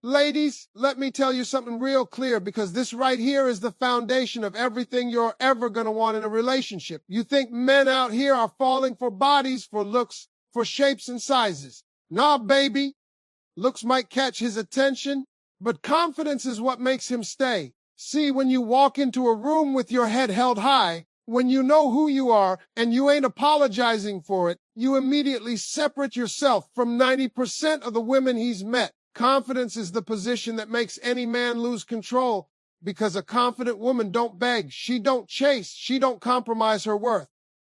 Ladies, let me tell you something real clear, because this right here is the foundation of everything you're ever going to want in a relationship. You think men out here are falling for bodies, for looks, for shapes and sizes. Nah, baby. Looks might catch his attention, but confidence is what makes him stay. See, when you walk into a room with your head held high, when you know who you are and you ain't apologizing for it, you immediately separate yourself from 90% of the women he's met. Confidence is the position that makes any man lose control, because a confident woman don't beg, she don't chase, she don't compromise her worth.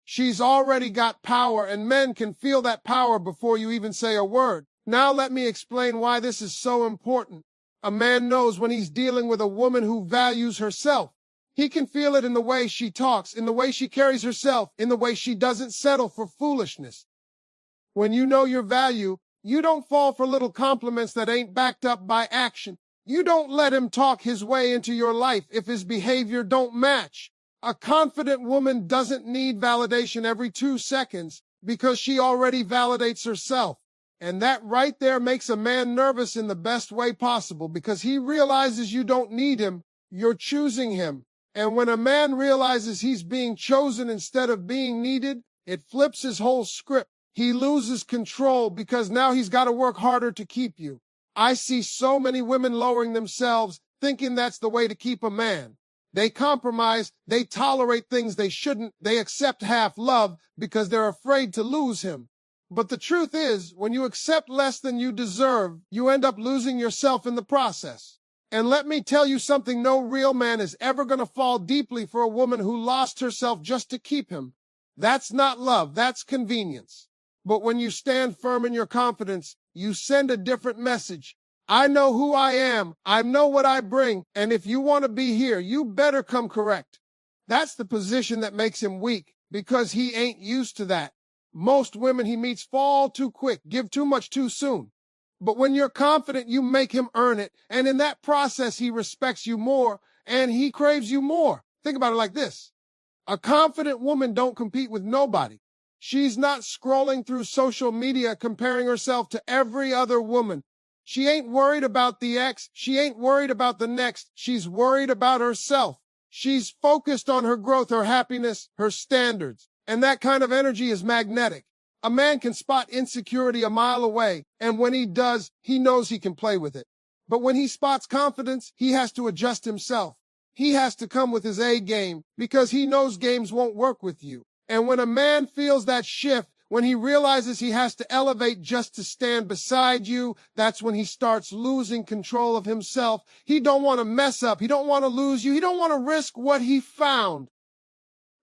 She's already got power, and men can feel that power before you even say a word. Now let me explain why this is so important. A man knows when he's dealing with a woman who values herself. He can feel it in the way she talks, in the way she carries herself, in the way she doesn't settle for foolishness. When you know your value, you don't fall for little compliments that ain't backed up by action. You don't let him talk his way into your life if his behavior don't match. A confident woman doesn't need validation every 2 seconds because she already validates herself. And that right there makes a man nervous in the best way possible, because he realizes you don't need him, you're choosing him. And when a man realizes he's being chosen instead of being needed, it flips his whole script. He loses control because now he's got to work harder to keep you. I see so many women lowering themselves, thinking that's the way to keep a man. They compromise, they tolerate things they shouldn't, they accept half love because they're afraid to lose him. But the truth is, when you accept less than you deserve, you end up losing yourself in the process. And let me tell you something, no real man is ever going to fall deeply for a woman who lost herself just to keep him. That's not love, that's convenience. But when you stand firm in your confidence, you send a different message. I know who I am, I know what I bring, and if you want to be here, you better come correct. That's the position that makes him weak, because he ain't used to that. Most women he meets fall too quick, give too much too soon. But when you're confident, you make him earn it, and in that process, he respects you more, and he craves you more. Think about it like this. A confident woman don't compete with nobody. She's not scrolling through social media comparing herself to every other woman. She ain't worried about the ex. She ain't worried about the next. She's worried about herself. She's focused on her growth, her happiness, her standards. And that kind of energy is magnetic. A man can spot insecurity a mile away, and when he does, he knows he can play with it. But when he spots confidence, he has to adjust himself. He has to come with his A game, because he knows games won't work with you. And when a man feels that shift, when he realizes he has to elevate just to stand beside you, that's when he starts losing control of himself. He don't want to mess up. He don't want to lose you. He don't want to risk what he found.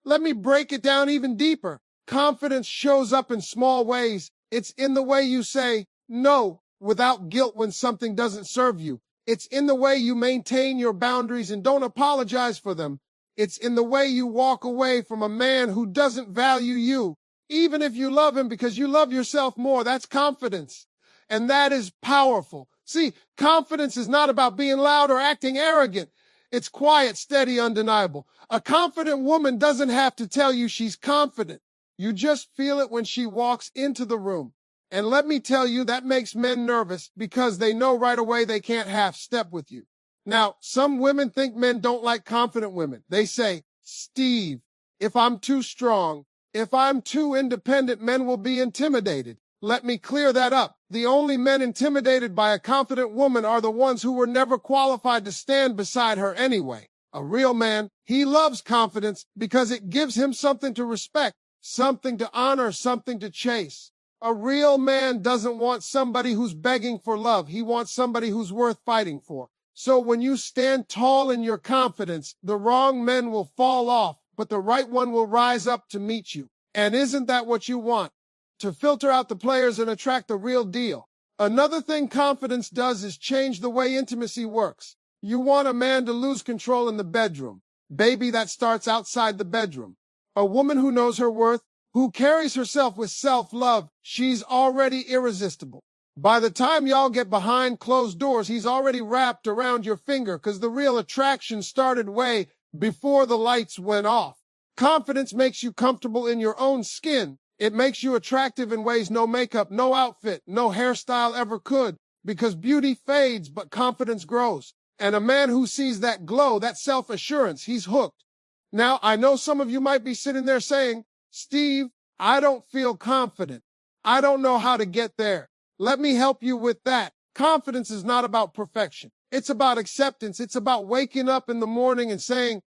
Let me break it down even deeper. Confidence shows up in small ways. It's in the way you say no without guilt when something doesn't serve you. It's in the way you maintain your boundaries and don't apologize for them. It's in the way you walk away from a man who doesn't value you, even if you love him because you love yourself more. That's confidence. And that is powerful. See, confidence is not about being loud or acting arrogant. It's quiet, steady, undeniable. A confident woman doesn't have to tell you she's confident. You just feel it when she walks into the room. And let me tell you, that makes men nervous because they know right away they can't half step with you. Now, some women think men don't like confident women. They say, Steve, if I'm too strong, if I'm too independent, men will be intimidated. Let me clear that up. The only men intimidated by a confident woman are the ones who were never qualified to stand beside her anyway. A real man, he loves confidence because it gives him something to respect, something to honor, something to chase. A real man doesn't want somebody who's begging for love. He wants somebody who's worth fighting for. So when you stand tall in your confidence, the wrong men will fall off, but the right one will rise up to meet you. And isn't that what you want? To filter out the players and attract the real deal. Another thing confidence does is change the way intimacy works. You want a man to lose control in the bedroom. Baby, that starts outside the bedroom. A woman who knows her worth, who carries herself with self-love, she's already irresistible. By the time y'all get behind closed doors, he's already wrapped around your finger because the real attraction started way before the lights went off. Confidence makes you comfortable in your own skin. It makes you attractive in ways no makeup, no outfit, no hairstyle ever could. because beauty fades, but confidence grows. And a man who sees that glow, that self-assurance, he's hooked. Now, I know some of you might be sitting there saying, Steve, I don't feel confident. I don't know how to get there. Let me help you with that. Confidence is not about perfection. It's about acceptance. It's about waking up in the morning and saying,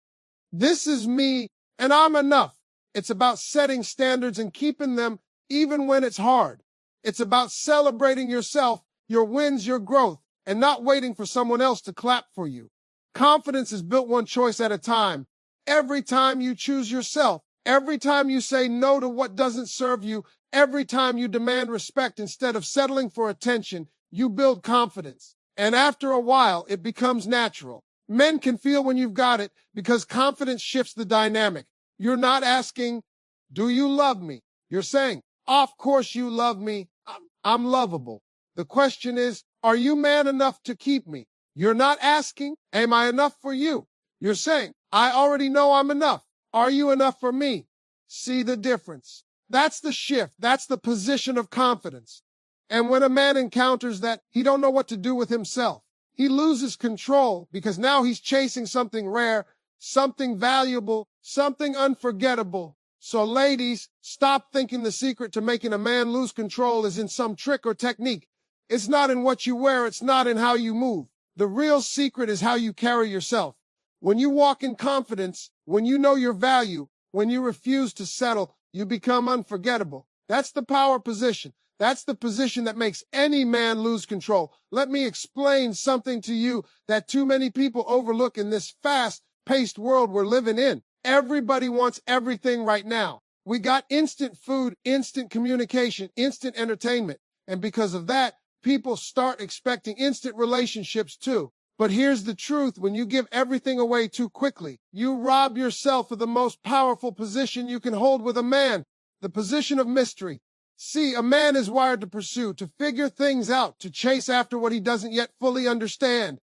this is me and I'm enough. It's about setting standards and keeping them even when it's hard. It's about celebrating yourself, your wins, your growth, and not waiting for someone else to clap for you. Confidence is built one choice at a time. Every time you choose yourself, every time you say no to what doesn't serve you, every time you demand respect instead of settling for attention, you build confidence. And after a while, it becomes natural. Men can feel when you've got it because confidence shifts the dynamic. You're not asking, do you love me? You're saying, of course you love me. I'm lovable. The question is, are you man enough to keep me? You're not asking, am I enough for you? You're saying, I already know I'm enough. Are you enough for me? See the difference? That's the shift. That's the position of confidence. And when a man encounters that, he don't know what to do with himself. He loses control because now he's chasing something rare, something valuable, something unforgettable. So ladies, stop thinking the secret to making a man lose control is in some trick or technique. It's not in what you wear. It's not in how you move. The real secret is how you carry yourself. When you walk in confidence, when you know your value, when you refuse to settle, you become unforgettable. That's the power position. That's the position that makes any man lose control. Let me explain something to you that too many people overlook in this fast-paced world we're living in. Everybody wants everything right now. We got instant food, instant communication, instant entertainment. And because of that, people start expecting instant relationships too. But here's the truth. When you give everything away too quickly, you rob yourself of the most powerful position you can hold with a man, the position of mystery. See, a man is wired to pursue, to figure things out, to chase after what he doesn't yet fully understand.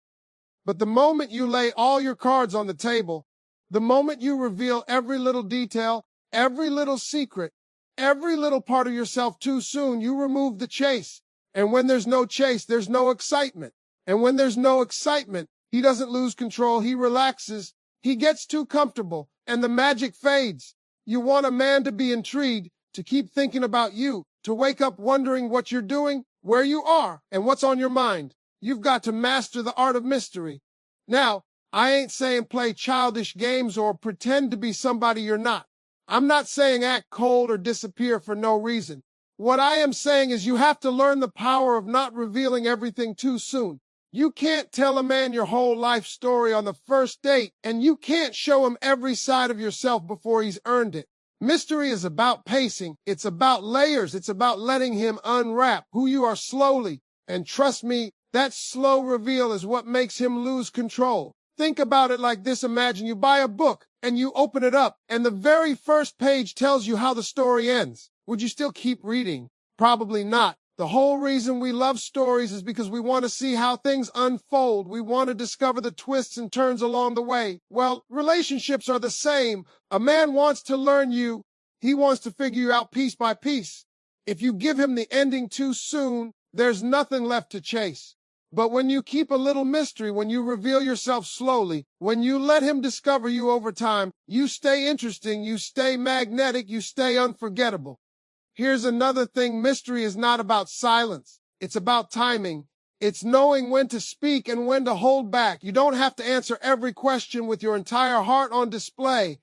But the moment you lay all your cards on the table, the moment you reveal every little detail, every little secret, every little part of yourself too soon, you remove the chase. And when there's no chase, there's no excitement. And when there's no excitement, he doesn't lose control. He relaxes. He gets too comfortable, and the magic fades. You want a man to be intrigued, to keep thinking about you, to wake up wondering what you're doing, where you are, and what's on your mind. You've got to master the art of mystery. Now, I ain't saying play childish games or pretend to be somebody you're not. I'm not saying act cold or disappear for no reason. What I am saying is you have to learn the power of not revealing everything too soon. You can't tell a man your whole life story on the first date, and you can't show him every side of yourself before he's earned it. Mystery is about pacing. It's about layers. It's about letting him unwrap who you are slowly. And trust me, that slow reveal is what makes him lose control. Think about it like this. Imagine you buy a book and you open it up and the very first page tells you how the story ends. Would you still keep reading? Probably not. The whole reason we love stories is because we want to see how things unfold. We want to discover the twists and turns along the way. Well, relationships are the same. A man wants to learn you. He wants to figure you out piece by piece. If you give him the ending too soon, there's nothing left to chase. But when you keep a little mystery, when you reveal yourself slowly, when you let him discover you over time, you stay interesting, you stay magnetic, you stay unforgettable. Here's another thing. Mystery is not about silence. It's about timing. It's knowing when to speak and when to hold back. You don't have to answer every question with your entire heart on display.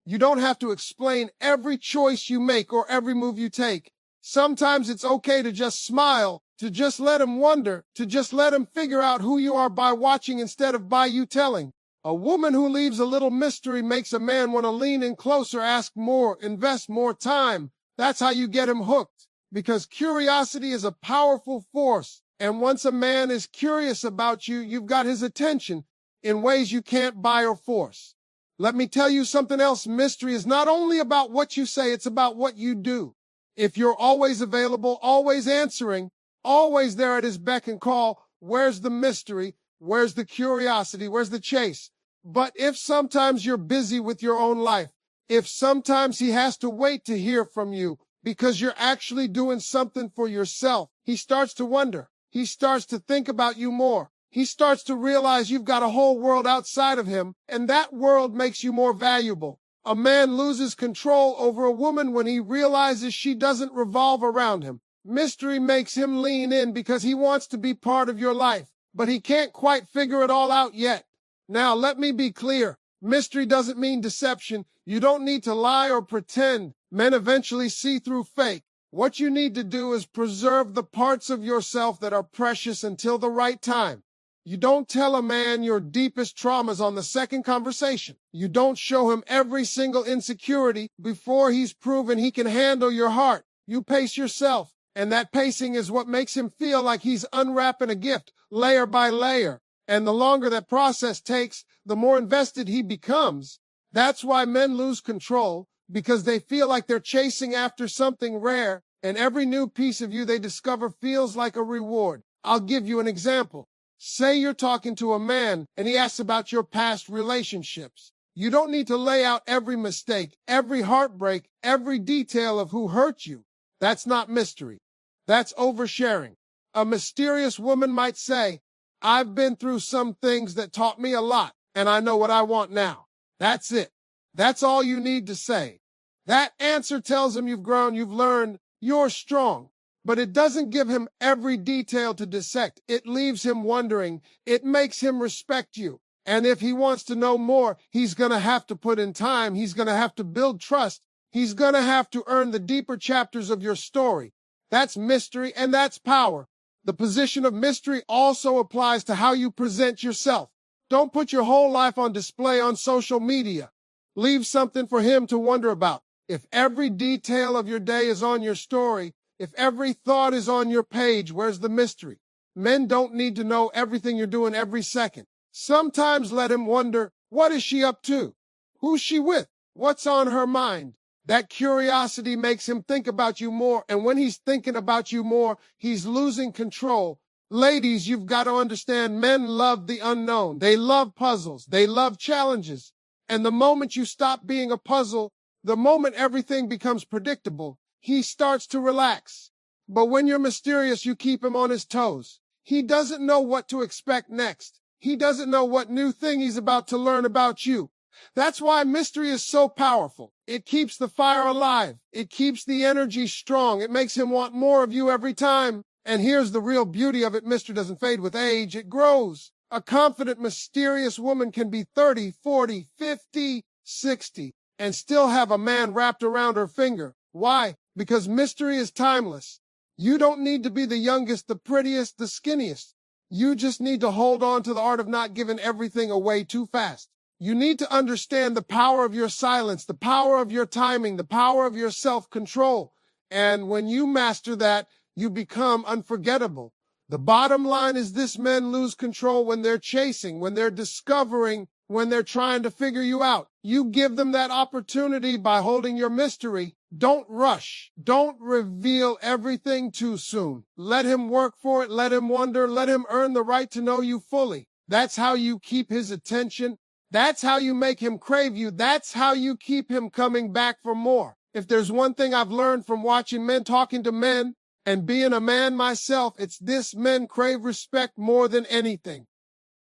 You don't have to explain every choice you make or every move you take. Sometimes it's okay to just smile, to just let him wonder, to just let him figure out who you are by watching instead of by you telling. A woman who leaves a little mystery makes a man want to lean in closer, ask more, invest more time. That's how you get him hooked, because curiosity is a powerful force. And once a man is curious about you, you've got his attention in ways you can't buy or force. Let me tell you something else. Mystery is not only about what you say, it's about what you do. If you're always available, always answering, always there at his beck and call, where's the mystery? Where's the curiosity? Where's the chase? But if sometimes you're busy with your own life, if sometimes he has to wait to hear from you because you're actually doing something for yourself, he starts to wonder, He starts to think about you more. He starts to realize you've got a whole world outside of him, and that world makes you more valuable. A man loses control over a woman when he realizes she doesn't revolve around him. Mystery makes him lean in because he wants to be part of your life, but he can't quite figure it all out yet. Now, let me be clear. Mystery doesn't mean deception. You don't need to lie or pretend. Men eventually see through fake. What you need to do is preserve the parts of yourself that are precious until the right time. You don't tell a man your deepest traumas on the second conversation. You don't show him every single insecurity before he's proven he can handle your heart. You pace yourself, and that pacing is what makes him feel like he's unwrapping a gift, layer by layer. And the longer that process takes, the more invested he becomes. That's why men lose control, because they feel like they're chasing after something rare, and every new piece of you they discover feels like a reward. I'll give you an example. Say you're talking to a man and he asks about your past relationships. You don't need to lay out every mistake, every heartbreak, every detail of who hurt you. That's not mystery. That's oversharing. A mysterious woman might say, I've been through some things that taught me a lot, and I know what I want now. That's it. That's all you need to say. That answer tells him you've grown, you've learned, you're strong. But it doesn't give him every detail to dissect. It leaves him wondering. It makes him respect you. And if he wants to know more, he's going to have to put in time. He's going to have to build trust. He's going to have to earn the deeper chapters of your story. That's mystery, and that's power. The position of mystery also applies to how you present yourself. Don't put your whole life on display on social media. Leave something for him to wonder about. If every detail of your day is on your story, if every thought is on your page, where's the mystery? Men don't need to know everything you're doing every second. Sometimes let him wonder, what is she up to? Who's she with? What's on her mind? That curiosity makes him think about you more, and when he's thinking about you more, he's losing control. Ladies, you've got to understand, men love the unknown. They love puzzles. They love challenges. And the moment you stop being a puzzle, the moment everything becomes predictable, he starts to relax. But when you're mysterious, you keep him on his toes. He doesn't know what to expect next. He doesn't know what new thing he's about to learn about you. That's why mystery is so powerful. It keeps the fire alive. It keeps the energy strong. It makes him want more of you every time. And here's the real beauty of it. Mystery doesn't fade with age. It grows. A confident, mysterious woman can be 30, 40, 50, 60, and still have a man wrapped around her finger. Why? Because mystery is timeless. You don't need to be the youngest, the prettiest, the skinniest. You just need to hold on to the art of not giving everything away too fast. You need to understand the power of your silence, the power of your timing, the power of your self-control. And when you master that, you become unforgettable. The bottom line is this: men lose control when they're chasing, when they're discovering, when they're trying to figure you out. You give them that opportunity by holding your mystery. Don't rush. Don't reveal everything too soon. Let him work for it. Let him wonder. Let him earn the right to know you fully. That's how you keep his attention. That's how you make him crave you. That's how you keep him coming back for more. If there's one thing I've learned from watching men talking to men and being a man myself, it's this: men crave respect more than anything.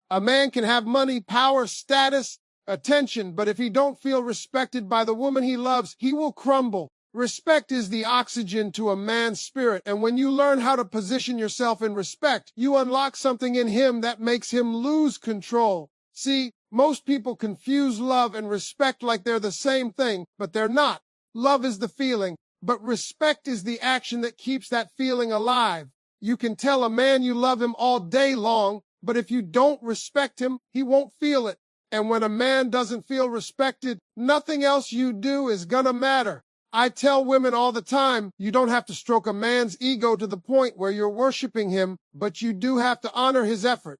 A man can have money, power, status, attention, but if he don't feel respected by the woman he loves, he will crumble. Respect is the oxygen to a man's spirit, and when you learn how to position yourself in respect, you unlock something in him that makes him lose control. See, most people confuse love and respect like they're the same thing, but they're not. Love is the feeling, but respect is the action that keeps that feeling alive. You can tell a man you love him all day long, but if you don't respect him, he won't feel it. And when a man doesn't feel respected, nothing else you do is gonna matter. I tell women all the time, you don't have to stroke a man's ego to the point where you're worshiping him, but you do have to honor his effort.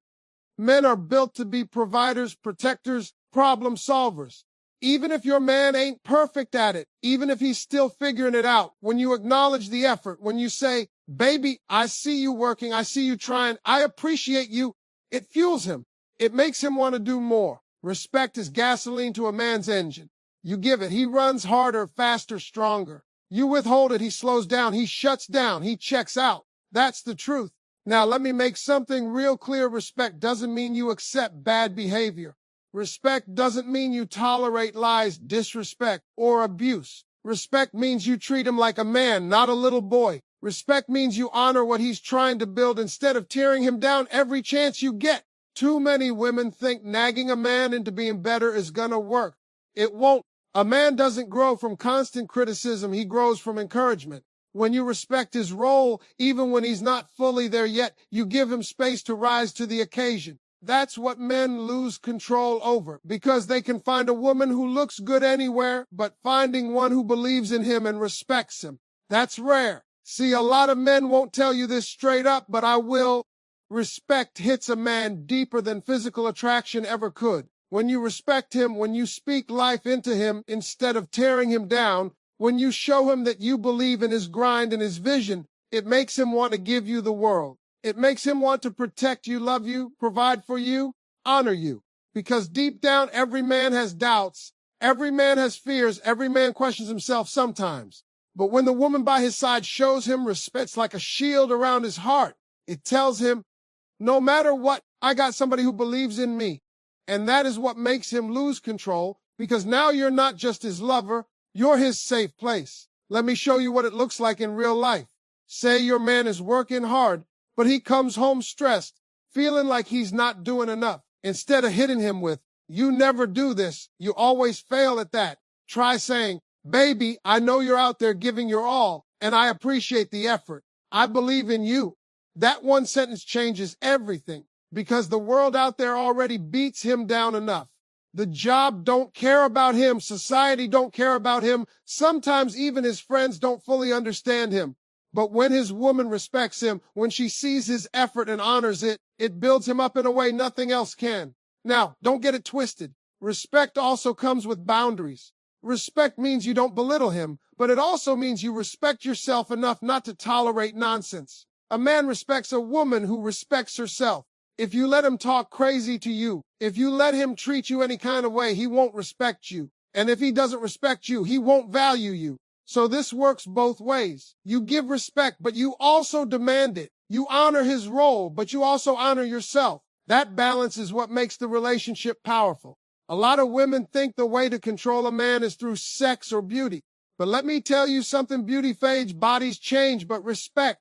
Men are built to be providers, protectors, problem solvers. Even if your man ain't perfect at it, even if he's still figuring it out, when you acknowledge the effort, when you say, baby, I see you working, I see you trying, I appreciate you, it fuels him. It makes him want to do more. Respect is gasoline to a man's engine. You give it, he runs harder, faster, stronger. You withhold it, he slows down, he shuts down, he checks out. That's the truth. Now, let me make something real clear. Respect doesn't mean you accept bad behavior. Respect doesn't mean you tolerate lies, disrespect, or abuse. Respect means you treat him like a man, not a little boy. Respect means you honor what he's trying to build instead of tearing him down every chance you get. Too many women think nagging a man into being better is gonna work. It won't. A man doesn't grow from constant criticism, he grows from encouragement. When you respect his role, even when he's not fully there yet, you give him space to rise to the occasion. That's what men lose control over, because they can find a woman who looks good anywhere, but finding one who believes in him and respects him, that's rare. See, a lot of men won't tell you this straight up, but I will. Respect hits a man deeper than physical attraction ever could. When you respect him, when you speak life into him instead of tearing him down, when you show him that you believe in his grind and his vision, it makes him want to give you the world. It makes him want to protect you, love you, provide for you, honor you. Because deep down, every man has doubts, every man has fears, every man questions himself sometimes. But when the woman by his side shows him respect like a shield around his heart, it tells him, no matter what, I got somebody who believes in me. And that is what makes him lose control, because now you're not just his lover, you're his safe place. Let me show you what it looks like in real life. Say your man is working hard, but he comes home stressed, feeling like he's not doing enough. Instead of hitting him with, you never do this, you always fail at that, try saying, baby, I know you're out there giving your all, and I appreciate the effort. I believe in you. That one sentence changes everything, because the world out there already beats him down enough. The job don't care about him. Society don't care about him. Sometimes even his friends don't fully understand him. But when his woman respects him, when she sees his effort and honors it, it builds him up in a way nothing else can. Now, don't get it twisted. Respect also comes with boundaries. Respect means you don't belittle him, but it also means you respect yourself enough not to tolerate nonsense. A man respects a woman who respects herself. If you let him talk crazy to you, if you let him treat you any kind of way, he won't respect you. And if he doesn't respect you, he won't value you. So this works both ways. You give respect, but you also demand it. You honor his role, but you also honor yourself. That balance is what makes the relationship powerful. A lot of women think the way to control a man is through sex or beauty. But let me tell you something, beauty fades, bodies change, but respect,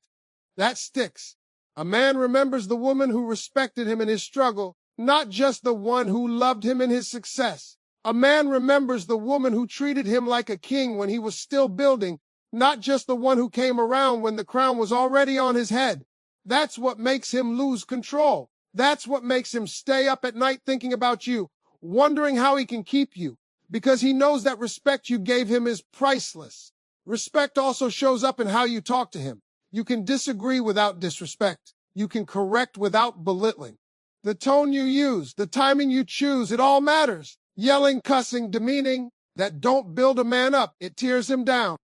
that sticks. A man remembers the woman who respected him in his struggle, not just the one who loved him in his success. A man remembers the woman who treated him like a king when he was still building, not just the one who came around when the crown was already on his head. That's what makes him lose control. That's what makes him stay up at night thinking about you, wondering how he can keep you, because he knows that respect you gave him is priceless. Respect also shows up in how you talk to him. You can disagree without disrespect. You can correct without belittling. The tone you use, the timing you choose, it all matters. Yelling, cussing, demeaning, that don't build a man up. It tears him down.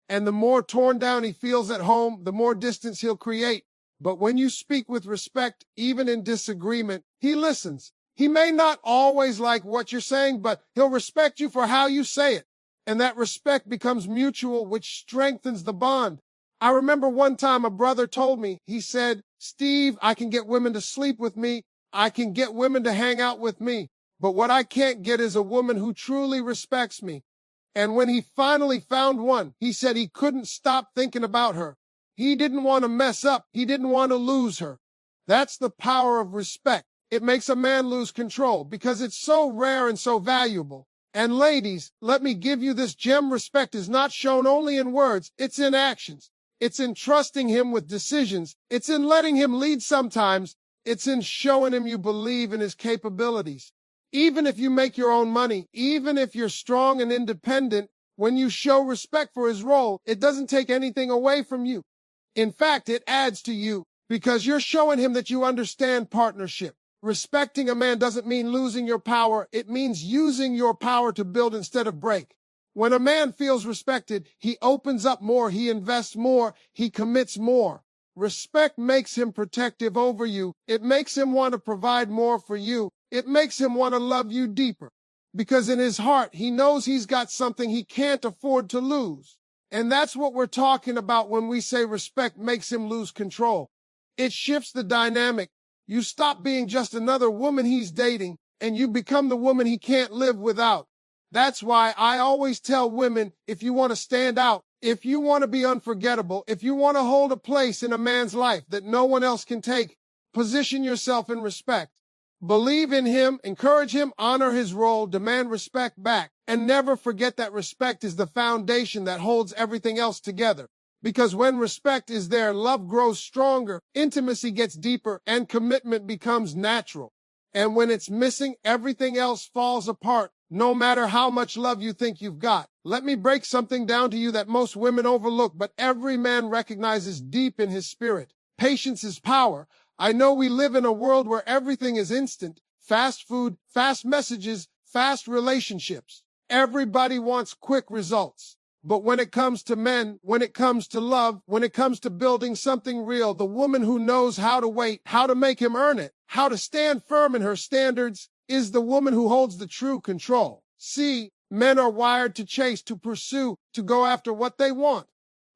And the more torn down he feels at home, the more distance he'll create. But when you speak with respect, even in disagreement, he listens. He may not always like what you're saying, but he'll respect you for how you say it. And that respect becomes mutual, which strengthens the bond. I remember one time a brother told me, he said, Steve, I can get women to sleep with me. I can get women to hang out with me. But what I can't get is a woman who truly respects me. And when he finally found one, he said he couldn't stop thinking about her. He didn't want to mess up. He didn't want to lose her. That's the power of respect. It makes a man lose control because it's so rare and so valuable. And ladies, let me give you this gem. Respect is not shown only in words. It's in actions. It's in trusting him with decisions. It's in letting him lead sometimes. It's in showing him you believe in his capabilities. Even if you make your own money, even if you're strong and independent, when you show respect for his role, it doesn't take anything away from you. In fact, it adds to you because you're showing him that you understand partnership. Respecting a man doesn't mean losing your power. It means using your power to build instead of break. When a man feels respected, he opens up more, he invests more, he commits more. Respect makes him protective over you. It makes him want to provide more for you. It makes him want to love you deeper. Because in his heart, he knows he's got something he can't afford to lose. And that's what we're talking about when we say respect makes him lose control. It shifts the dynamic. You stop being just another woman he's dating, and you become the woman he can't live without. That's why I always tell women, if you want to stand out, if you want to be unforgettable, if you want to hold a place in a man's life that no one else can take, position yourself in respect. Believe in him, encourage him, honor his role, demand respect back, and never forget that respect is the foundation that holds everything else together. Because when respect is there, love grows stronger, intimacy gets deeper, and commitment becomes natural. And when it's missing, everything else falls apart, no matter how much love you think you've got. Let me break something down to you that most women overlook, but every man recognizes deep in his spirit. Patience is power. I know we live in a world where everything is instant, fast food, fast messages, fast relationships. Everybody wants quick results. But when it comes to men, when it comes to love, when it comes to building something real, the woman who knows how to wait, how to make him earn it, how to stand firm in her standards, is the woman who holds the true control. See, men are wired to chase, to pursue, to go after what they want.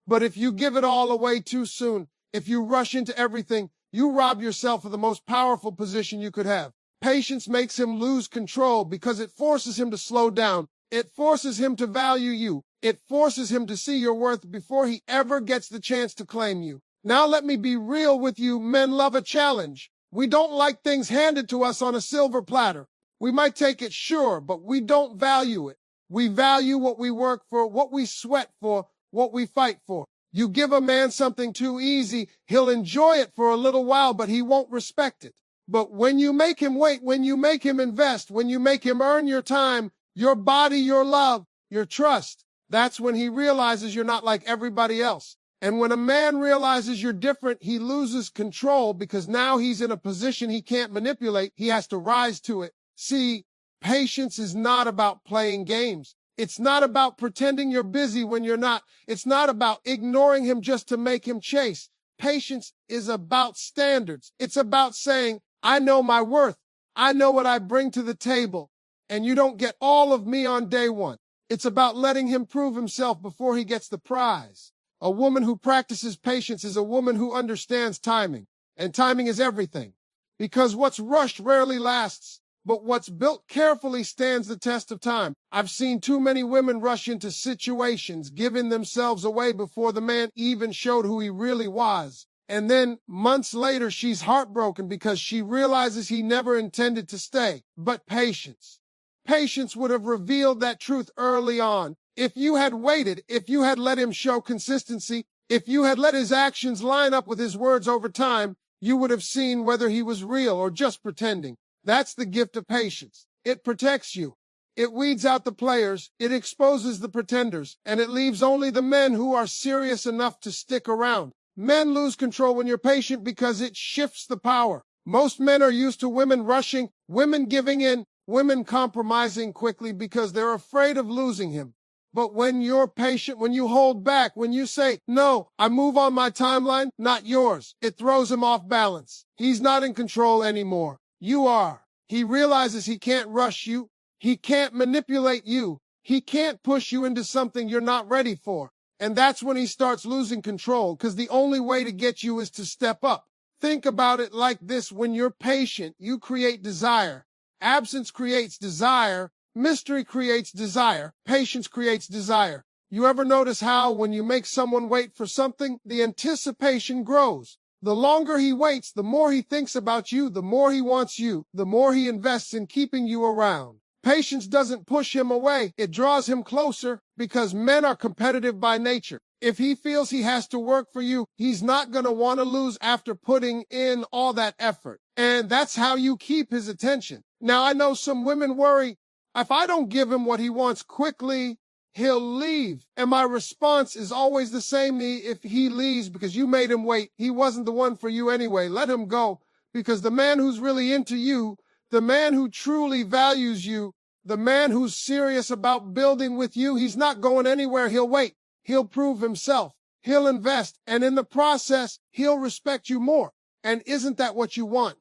But if you give it all away too soon, if you rush into everything, you rob yourself of the most powerful position you could have. Patience makes him lose control because it forces him to slow down. It forces him to value you. It forces him to see your worth before he ever gets the chance to claim you. Now let me be real with you. Men love a challenge. We don't like things handed to us on a silver platter. We might take it, sure, but we don't value it. We value what we work for, what we sweat for, what we fight for. You give a man something too easy, he'll enjoy it for a little while, but he won't respect it. But when you make him wait, when you make him invest, when you make him earn your time, your body, your love, your trust, that's when he realizes you're not like everybody else. And when a man realizes you're different, he loses control because now he's in a position he can't manipulate. He has to rise to it. See, patience is not about playing games. It's not about pretending you're busy when you're not. It's not about ignoring him just to make him chase. Patience is about standards. It's about saying, I know my worth. I know what I bring to the table. And you don't get all of me on day one. It's about letting him prove himself before he gets the prize. A woman who practices patience is a woman who understands timing. And timing is everything. Because what's rushed rarely lasts. But what's built carefully stands the test of time. I've seen too many women rush into situations, giving themselves away before the man even showed who he really was. And then, months later, she's heartbroken because she realizes he never intended to stay. But patience. Patience would have revealed that truth early on. If you had waited, if you had let him show consistency, if you had let his actions line up with his words over time, you would have seen whether he was real or just pretending. That's the gift of patience. It protects you. It weeds out the players, it exposes the pretenders, and it leaves only the men who are serious enough to stick around. Men lose control when you're patient because it shifts the power. Most men are used to women rushing, women giving in, women compromising quickly because they're afraid of losing him. But when you're patient, when you hold back, when you say, no, I move on my timeline, not yours, it throws him off balance. He's not in control anymore. You are. He realizes he can't rush you. He can't manipulate you. He can't push you into something you're not ready for. And that's when he starts losing control, because the only way to get you is to step up. Think about it like this. When you're patient, you create desire. Absence creates desire. Mystery creates desire. Patience creates desire. You ever notice how when you make someone wait for something, the anticipation grows? The longer he waits, the more he thinks about you, the more he wants you, the more he invests in keeping you around. Patience doesn't push him away. It draws him closer because men are competitive by nature. If he feels he has to work for you, he's not going to want to lose after putting in all that effort. And that's how you keep his attention. Now, I know some women worry, if I don't give him what he wants quickly, he'll leave. And my response is always the same. If he leaves because you made him wait, he wasn't the one for you anyway. Let him go, because the man who's really into you, the man who truly values you, the man who's serious about building with you, he's not going anywhere. He'll wait. He'll prove himself. He'll invest. And in the process, he'll respect you more. And isn't that what you want?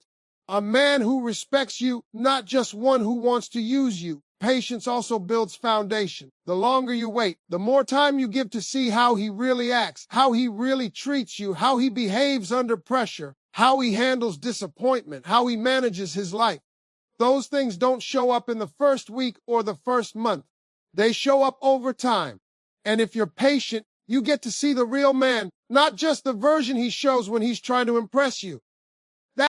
A man who respects you, not just one who wants to use you. Patience also builds foundation. The longer you wait, the more time you give to see how he really acts, how he really treats you, how he behaves under pressure, how he handles disappointment, how he manages his life. Those things don't show up in the first week or the first month. They show up over time. And if you're patient, you get to see the real man, not just the version he shows when he's trying to impress you.